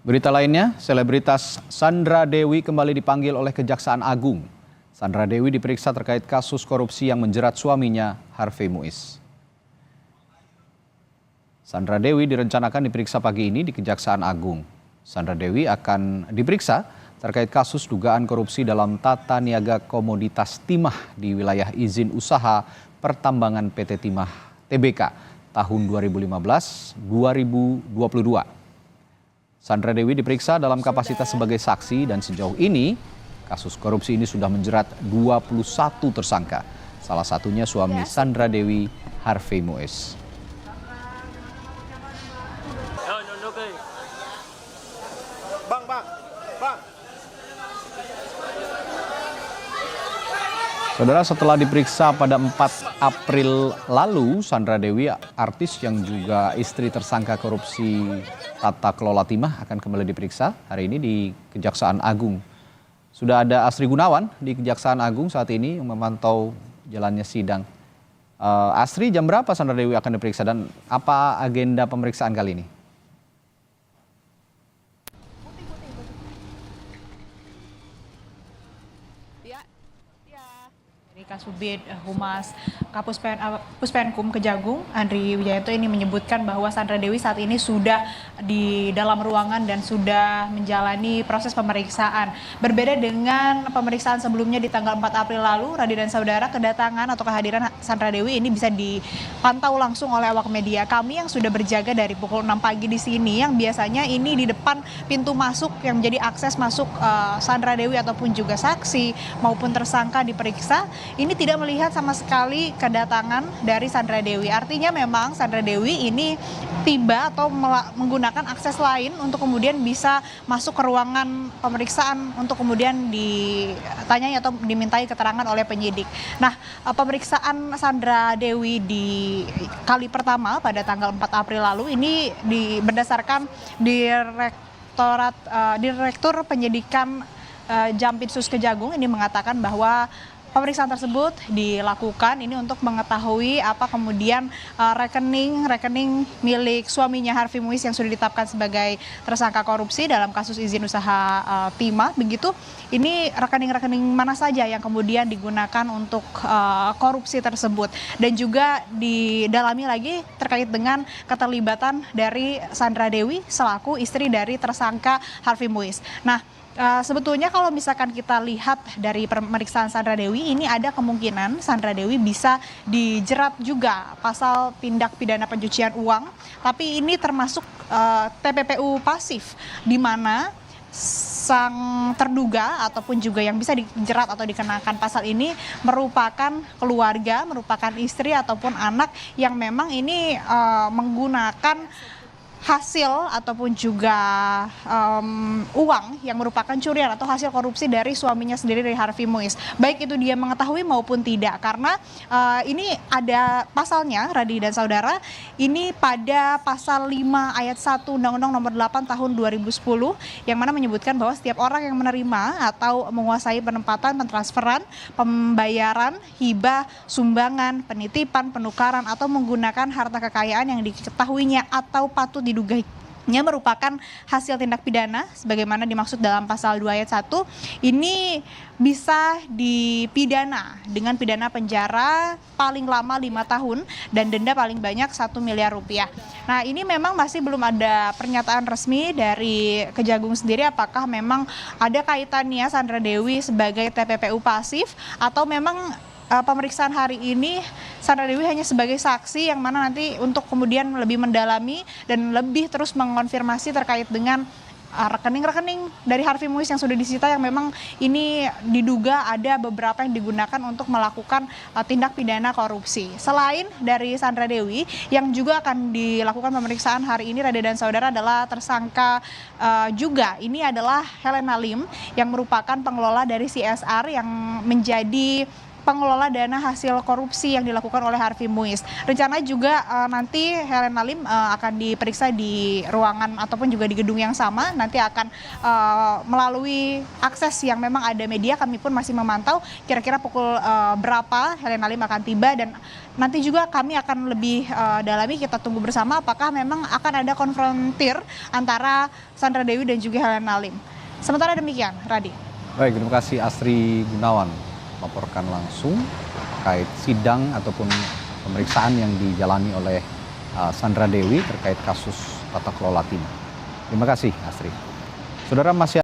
Berita lainnya, selebritas Sandra Dewi kembali dipanggil oleh Kejaksaan Agung. Sandra Dewi diperiksa terkait kasus korupsi yang menjerat suaminya, Harvey Muiz. Sandra Dewi direncanakan diperiksa pagi ini di Kejaksaan Agung. Sandra Dewi akan diperiksa terkait kasus dugaan korupsi dalam tata niaga komoditas timah di wilayah izin usaha pertambangan PT Timah Tbk tahun 2015-2022. Sandra Dewi diperiksa dalam kapasitas sebagai saksi dan sejauh ini kasus korupsi ini sudah menjerat 21 tersangka. Salah satunya suami Sandra Dewi, Harvey Muiz. Saudara, setelah diperiksa pada 4 April lalu, Sandra Dewi, artis yang juga istri tersangka korupsi tata kelola timah, akan kembali diperiksa hari ini di Kejaksaan Agung. Sudah ada Asri Gunawan di Kejaksaan Agung saat ini yang memantau jalannya sidang. Asri, jam berapa Sandra Dewi akan diperiksa dan apa agenda pemeriksaan kali ini? Kasubid Humas Puspenkum Kejagung, Andri Wijayanto ini menyebutkan bahwa Sandra Dewi saat ini sudah di dalam ruangan dan sudah menjalani proses pemeriksaan. Berbeda dengan pemeriksaan sebelumnya di tanggal 4 April lalu, Radi dan saudara, kedatangan atau kehadiran Sandra Dewi ini bisa dipantau langsung oleh awak media. Kami yang sudah berjaga dari pukul 6 pagi di sini, yang biasanya ini di depan pintu masuk yang menjadi akses masuk Sandra Dewi ataupun juga saksi maupun tersangka diperiksa, ini tidak melihat sama sekali kedatangan dari Sandra Dewi. Artinya memang Sandra Dewi ini tiba atau menggunakan akses lain untuk kemudian bisa masuk ke ruangan pemeriksaan untuk kemudian ditanyai atau dimintai keterangan oleh penyidik. Nah, pemeriksaan Sandra Dewi di kali pertama pada tanggal 4 April lalu ini berdasarkan Direktur Penyidikan Jampitsus Kejagung ini mengatakan bahwa pemeriksaan tersebut dilakukan ini untuk mengetahui apa kemudian rekening milik suaminya Harvey Muiz yang sudah ditetapkan sebagai tersangka korupsi dalam kasus izin usaha timah. Begitu, ini rekening-rekening mana saja yang kemudian digunakan untuk korupsi tersebut, dan juga didalami lagi terkait dengan keterlibatan dari Sandra Dewi selaku istri dari tersangka Harvey Muiz. Nah, sebetulnya kalau misalkan kita lihat dari pemeriksaan Sandra Dewi, ini ada kemungkinan Sandra Dewi bisa dijerat juga pasal tindak pidana pencucian uang, tapi ini termasuk TPPU pasif, di mana sang terduga ataupun juga yang bisa dijerat atau dikenakan pasal ini merupakan keluarga, merupakan istri ataupun anak yang memang ini menggunakan hasil ataupun juga uang yang merupakan curian atau hasil korupsi dari suaminya sendiri, dari Harvey Muiz. Baik itu dia mengetahui maupun tidak, karena ini ada pasalnya, Radi dan saudara, ini pada pasal 5 ayat 1 Undang-Undang Nomor 8 Tahun 2010 yang mana menyebutkan bahwa setiap orang yang menerima atau menguasai penempatan, pentransferan, pembayaran, hibah, sumbangan, penitipan, penukaran atau menggunakan harta kekayaan yang diketahuinya atau patut diduganya merupakan hasil tindak pidana sebagaimana dimaksud dalam pasal 2 ayat 1, ini bisa dipidana dengan pidana penjara paling lama 5 tahun dan denda paling banyak 1 miliar rupiah. Nah, ini memang masih belum ada pernyataan resmi dari Kejagung sendiri apakah memang ada kaitannya Sandra Dewi sebagai TPPU pasif atau memang pemeriksaan hari ini Sandra Dewi hanya sebagai saksi yang mana nanti untuk kemudian lebih mendalami dan lebih terus mengonfirmasi terkait dengan rekening-rekening dari Harvey Muiz yang sudah disita, yang memang ini diduga ada beberapa yang digunakan untuk melakukan tindak pidana korupsi. Selain dari Sandra Dewi, yang juga akan dilakukan pemeriksaan hari ini, Rada dan saudara, adalah tersangka juga. Ini adalah Helena Lim yang merupakan pengelola dari CSR yang menjadi pengelola dana hasil korupsi yang dilakukan oleh Harvey Muiz. Rencana juga nanti Helena Lim akan diperiksa di ruangan ataupun juga di gedung yang sama. Nanti akan melalui akses yang memang ada media. Kami pun masih memantau kira-kira pukul berapa Helena Lim akan tiba, dan nanti juga kami akan lebih dalami, kita tunggu bersama apakah memang akan ada konfrontir antara Sandra Dewi dan juga Helena Lim. Sementara demikian, Radi. Baik, terima kasih Astri Gunawan melaporkan langsung terkait sidang ataupun pemeriksaan yang dijalani oleh Sandra Dewi terkait kasus tata kelola timah. Terima kasih Astri. Saudara, masih